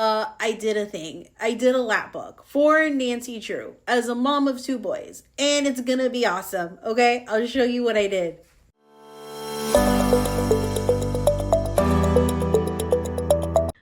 I did a thing. I did a lap book for Nancy Drew as a mom of two boys, and it's gonna be awesome. Okay, I'll show you what I did.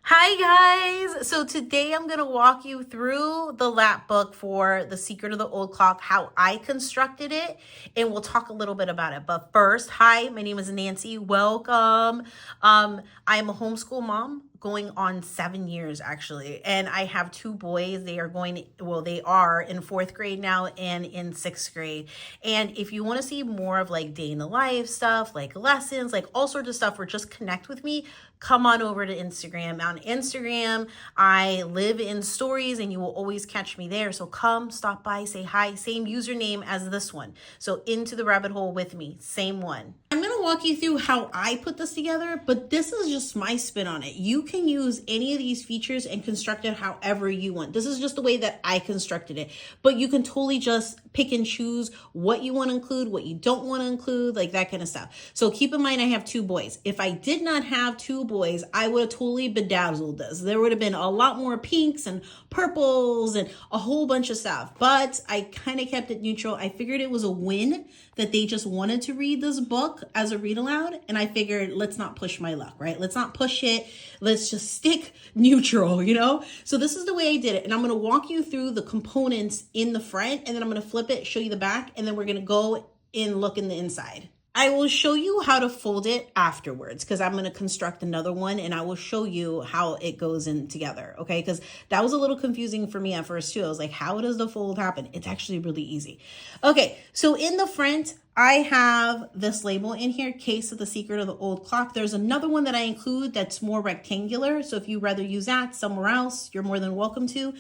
Hi guys! So today I'm going to walk you through the lap book for The Secret of the Old Clock, how I constructed it, and we'll talk a little bit about it. But first, hi, my name is Nancy. Welcome. I am a homeschool mom going on 7 years actually, and I have two boys. They are they are in 4th grade now and in 6th grade. And if you want to see more of like day in the life stuff, like lessons, like all sorts of stuff, or just connect with me, come on over to Instagram. On Instagram, I live in stories and you will always catch me there. So come, stop by, say hi. Same username as this one. So Into the Rabbit Hole with me, same one. I'm going to walk you through how I put this together, but this is just my spin on it. You can use any of these features and construct it however you want. This is just the way that I constructed it, but you can totally just pick and choose what you want to include, what you don't want to include, like that kind of stuff. So keep in mind, I have two boys. If I did not have two boys, I would have totally bedazzled this. There would have been a lot more pinks and purples and a whole bunch of stuff, but I kind of kept it neutral. I figured it was a win that they just wanted to read this book as a read aloud. And I figured, let's not push my luck, right? Let's not push it. Let's just stick neutral, you know? So this is the way I did it. And I'm going to walk you through the components in the front, and then I'm going to flip it, show you the back, and then we're going to go and look in the inside. I will show you how to fold it afterwards because I'm going to construct another one and I will show you how it goes in together. Okay. Because that was a little confusing for me at first too. I was like, how does the fold happen? It's actually really easy. Okay. So in the front, I have this label in here, Case of the Secret of the Old Clock. There's another one that I include that's more rectangular. So if you rather use that somewhere else, you're more than welcome to.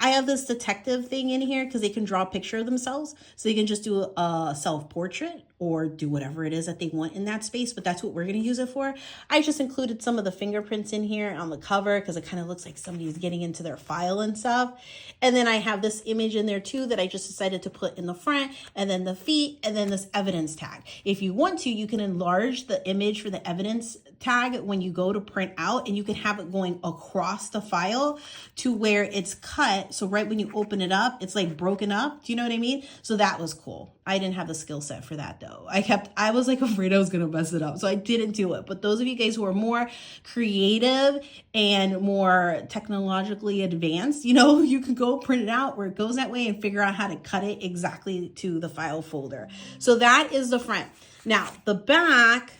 I have this detective thing in here because they can draw a picture of themselves. So they can just do a self-portrait or do whatever it is that they want in that space, but that's what we're going to use it for. I just included some of the fingerprints in here on the cover because it kind of looks like somebody's getting into their file and stuff. And then I have this image in there too that I just decided to put in the front, and then the feet, and then this evidence tag. If you want to, you can enlarge the image for the evidence tag when you go to print out, and you can have it going across the file to where it's cut. So right when you open it up, it's like broken up. Do you know what I mean? So that was cool. I didn't have the skill set for that though. I was like afraid I was going to mess it up. So I didn't do it. But those of you guys who are more creative and more technologically advanced, you know, you can go print it out where it goes that way and figure out how to cut it exactly to the file folder. So that is the front. Now the back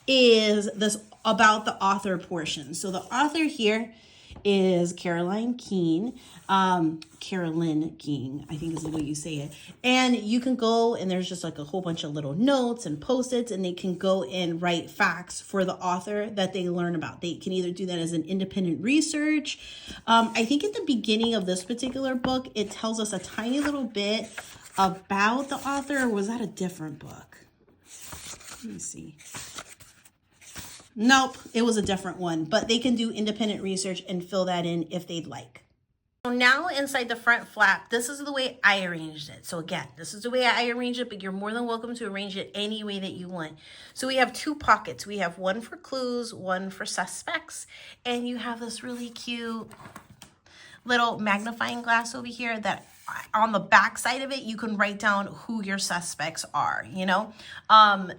is this about the author portion. So the author here is Carolyn King, I think is the way you say it. And you can go and there's just like a whole bunch of little notes and post-its, and they can go and write facts for the author that they learn about. They can either do that as an independent research. I think at the beginning of this particular book, it tells us a tiny little bit about the author, or was that a different book? Let me see. Nope, it was a different one, but they can do independent research and fill that in if they'd like. So now inside the front flap, this is the way I arranged it. So again, this is the way I arranged it, but you're more than welcome to arrange it any way that you want. So we have two pockets. We have one for clues, one for suspects, and you have this really cute little magnifying glass over here that on the back side of it, you can write down who your suspects are, you know.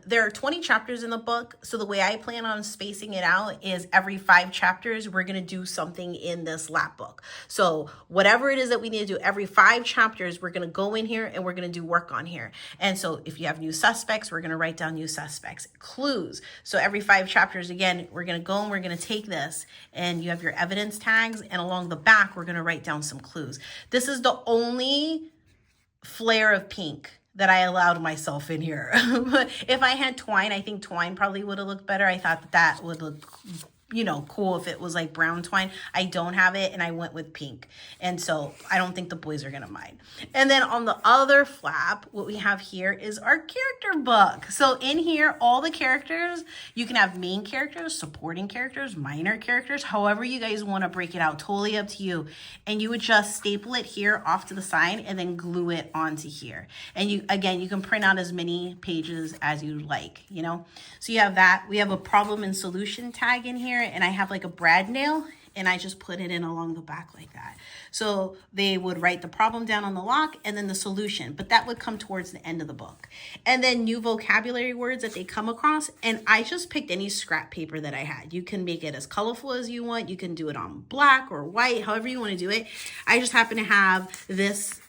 There are 20 chapters in the book. So the way I plan on spacing it out is every 5 chapters, we're going to do something in this lap book. So whatever it is that we need to do, every 5 chapters, we're going to go in here and we're going to do work on here. And so if you have new suspects, we're going to write down new suspects. Clues. So every 5 chapters, again, we're going to go and we're going to take this, and you have your evidence tags, and along the back, we're going to write down some clues. This is the only flare of pink that I allowed myself in here. If I had twine, I think twine probably would have looked better. I thought that would look, you know, cool if it was like brown twine. I don't have it, and I went with pink. And so I don't think the boys are going to mind. And then on the other flap, what we have here is our character book. So in here, all the characters, you can have main characters, supporting characters, minor characters, however you guys want to break it out, totally up to you. And you would just staple it here off to the side and then glue it onto here. And you, again, you can print out as many pages as you like, you know. So you have that. We have a problem and solution tag in here. and I have like a brad nail, and I just put it in along the back like that. So they would write the problem down on the lock and then the solution, but that would come towards the end of the book. And then new vocabulary words that they come across, and I just picked any scrap paper that I had. You can make it as colorful as you want. You can do it on black or white, however you want to do it. I just happen to have this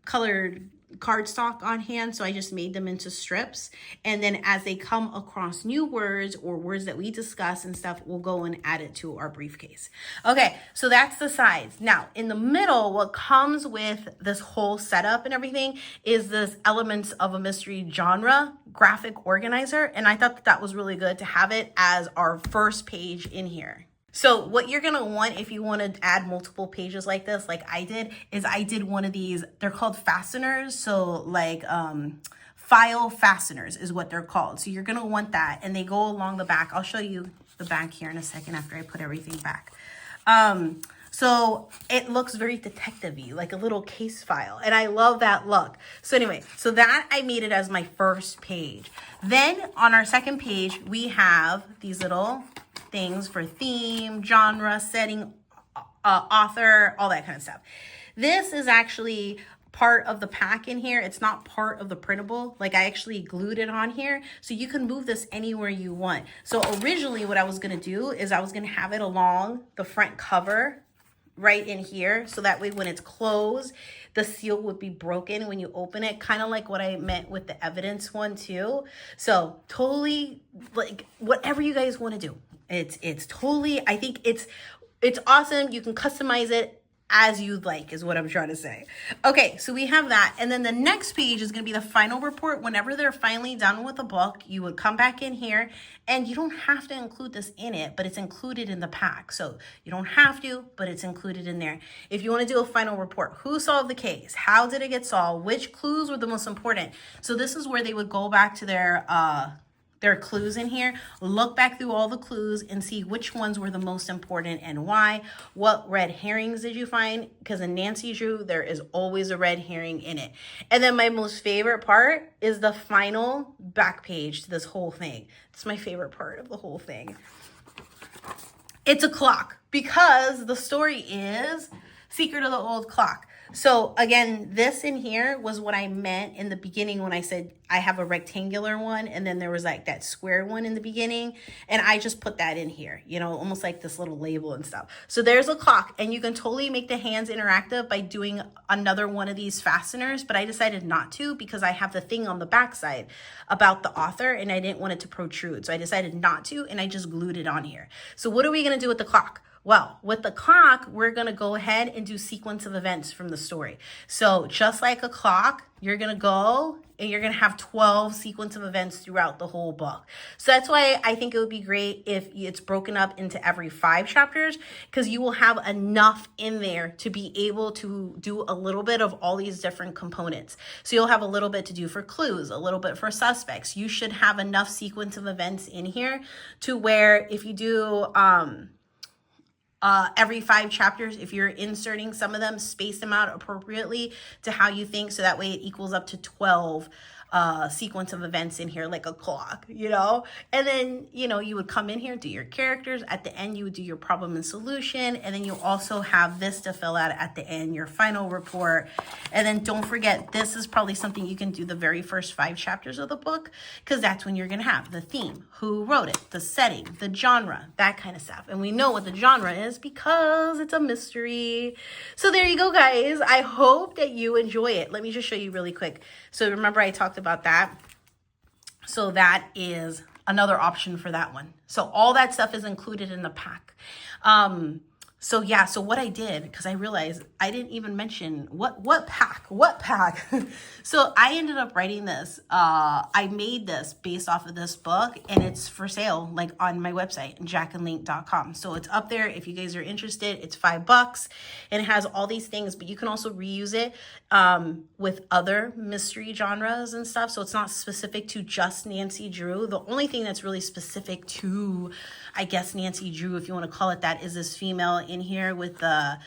colored cardstock on hand, so I just made them into strips, and then as they come across new words or words that we discuss and stuff, we'll go and add it to our briefcase. Okay, so that's the sides. Now in the middle, what comes with this whole setup and everything is this Elements of a Mystery genre graphic organizer, and I thought that was really good to have it as our first page in here. So what you're going to want if you want to add multiple pages like this, like I did, is I did one of these, they're called fasteners. So like file fasteners is what they're called. So you're going to want that, and they go along the back. I'll show you the back here in a second after I put everything back. So it looks very detective-y, like a little case file, and I love that look. So anyway, so that I made it as my first page. Then on our second page, we have these little things for theme, genre, setting, author, all that kind of stuff. This is actually part of the pack in here. It's not part of the printable. Like I actually glued it on here, so you can move this anywhere you want. So originally what I was going to do is I was going to have it along the front cover right in here, so that way when it's closed, the seal would be broken when you open it, kind of like what I meant with the evidence one too. So totally, like, whatever you guys want to do, it's totally, I think it's awesome. You can customize it as you'd like, is what I'm trying to say. Okay, so we have that. And then the next page is going to be the final report. Whenever they're finally done with the book, you would come back in here, and you don't have to include this in it, but it's included in the pack. So you don't have to, but it's included in there. If you want to do a final report, who solved the case? How did it get solved? Which clues were the most important? So this is where they would go back to their clues in here, look back through all the clues and see which ones were the most important and why. What red herrings did you find? Because in Nancy Drew, there is always a red herring in it. And then my most favorite part is the final back page to this whole thing. It's my favorite part of the whole thing. It's a clock, because the story is Secret of the Old Clock. So again, this in here was what I meant in the beginning when I said I have a rectangular one, and then there was like that square one in the beginning, and I just put that in here, you know, almost like this little label and stuff. So there's a clock, and you can totally make the hands interactive by doing another one of these fasteners, but I decided not to because I have the thing on the back side about the author, and I didn't want it to protrude. So I decided not to, and I just glued it on here. So what are we going to do with the clock? Well, with the clock, we're going to go ahead and do sequence of events from the story. So just like a clock, you're going to go and you're going to have 12 sequence of events throughout the whole book. So that's why I think it would be great if it's broken up into every 5 chapters, because you will have enough in there to be able to do a little bit of all these different components. So you'll have a little bit to do for clues, a little bit for suspects. You should have enough sequence of events in here to where if you do every 5 chapters, if you're inserting some of them, space them out appropriately to how you think, so that way it equals up to 12 sequence of events in here, like a clock, you know. And then, you know, you would come in here, do your characters. At the end, you would do your problem and solution, and then you also have this to fill out at the end, your final report. And then don't forget, this is probably something you can do the very first 5 chapters of the book, because that's when you're going to have the theme, who wrote it, the setting, the genre, that kind of stuff. And we know what the genre is because it's a mystery. So there you go, guys. I hope that you enjoy it. Let me just show you really quick. So remember I talked about that. So that is another option for that one. So all that stuff is included in the pack. So yeah, so what I did, because I realized I didn't even mention what pack. So I ended up writing this. I made this based off of this book, and it's for sale, like on my website, jackandlink.com. So it's up there if you guys are interested. It's $5, and it has all these things, but you can also reuse it with other mystery genres and stuff. So it's not specific to just Nancy Drew. The only thing that's really specific to, I guess, Nancy Drew, if you want to call it that, is this female in here with the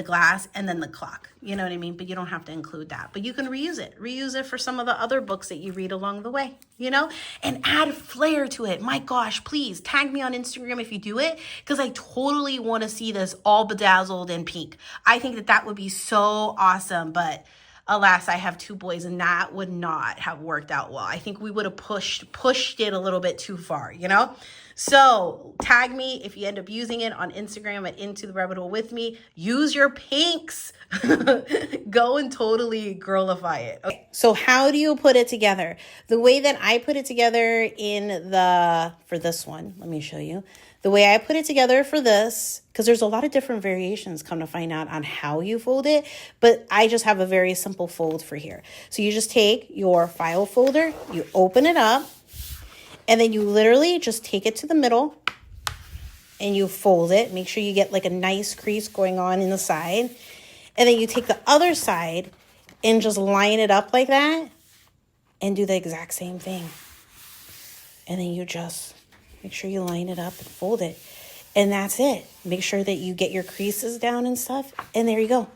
glass and then the clock. You know what I mean? But you don't have to include that. But you can reuse it. Reuse it for some of the other books that you read along the way, you know? And add flair to it. My gosh, please tag me on Instagram if you do it, because I totally want to see this all bedazzled and pink. I think that that would be so awesome, but alas, I have 2 boys and that would not have worked out well. I think we would have pushed it a little bit too far, you know? So tag me if you end up using it on Instagram at Into the Rabbit Hole with me. Use your pinks. Go and totally girlify it. Okay. So how do you put it together? The way that I put it together for this one, let me show you. The way I put it together for this, because there's a lot of different variations, come to find out, on how you fold it, but I just have a very simple fold for here. So you just take your file folder, you open it up, and then you literally just take it to the middle and you fold it. Make sure you get like a nice crease going on in the side. And then you take the other side and just line it up like that and do the exact same thing. And then you just make sure you line it up and fold it. And that's it. Make sure that you get your creases down and stuff. And there you go.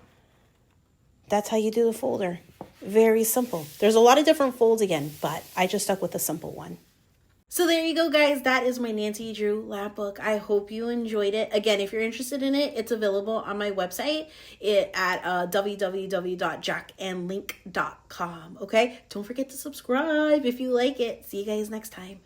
That's how you do the folder. Very simple. There's a lot of different folds again, but I just stuck with a simple one. So there you go, guys. That is my Nancy Drew lap book. I hope you enjoyed it. Again, if you're interested in it, it's available on my website at www.jackandlink.com. Okay? Don't forget to subscribe if you like it. See you guys next time.